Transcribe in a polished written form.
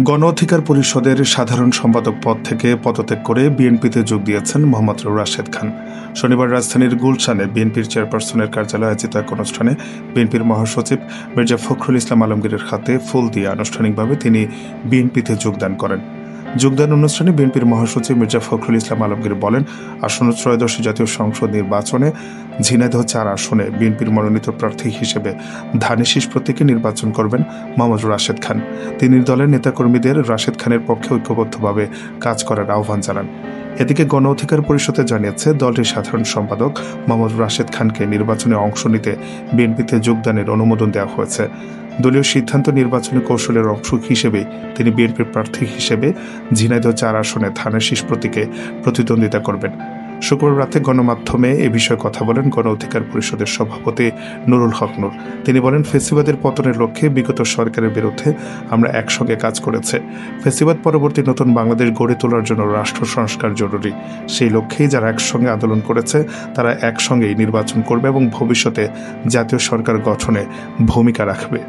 গণ অধিকার পরিষদের সাধারণ সম্পাদক পদ থেকে পদত্যাগ করে বিএনপিতে যোগ দিয়েছেন মোহাম্মদ রাশেদ খান। শনিবার রাজধানীর গুলশানে বিএনপির চেয়ারপারসনের কার্যালয়ে আয়োজিত এক অনুষ্ঠানে বিএনপির মহাসচিব মির্জা ফখরুল ইসলাম আলমগীরের হাতে ফুল দিয়ে আনুষ্ঠানিকভাবে তিনি বিএনপিতে যোগদান করেন। যোগদান অনুষ্ঠানে বিএনপির মহাসচিব মির্জা ফখরুল ইসলাম আলমগীর বলেন, আসন্ন ত্রয়োদশ জাতীয় সংসদ নির্বাচনে ঝিনাইদহ ৪ আসনে বিএনপির মনোনীত প্রার্থী হিসেবে ধানের প্রতীকে নির্বাচন করবেন মোহাম্মদ রাশেদ খান। তিনি দলের নেতাকর্মীদের রাশেদ খানের পক্ষে ঐক্যবদ্ধভাবে কাজ করার আহ্বান জানান। এদিকে গণ অধিকার পরিষদে জানিয়েছে, দলটির সাধারণ সম্পাদক মোহাম্মদ রাশেদ খানকে নির্বাচনে অংশ নিতে বিএনপিতে যোগদানের অনুমোদন দেওয়া হয়েছে। দলীয় সিদ্ধান্ত নির্বাচনী কৌশলের অংশ হিসেবেই তিনি বিএনপির প্রার্থী হিসেবে ঝিনাইদহ ৪ আসনে ধানের শীষ প্রতীকে প্রতিদ্বন্দ্বিতা করবেন। শুক্রবার রাতে গণমাধ্যমে এ বিষয়ে কথা বলেন গণ অধিকার পরিষদের সভাপতি নুরুল হক নূর। তিনি বলেন, ফেসিবাদের পতনের লক্ষ্যে বিগত সরকারের বিরুদ্ধে আমরা একসঙ্গে কাজ করেছে। ফেসিবাদ পরবর্তী নতুন বাংলাদেশ গড়ে তোলার জন্য রাষ্ট্র সংস্কার জরুরি। সেই লক্ষ্যেই যারা একসঙ্গে আন্দোলন করেছে তারা একসঙ্গেই নির্বাচন করবে এবং ভবিষ্যতে জাতীয় সরকার গঠনে ভূমিকা রাখবে।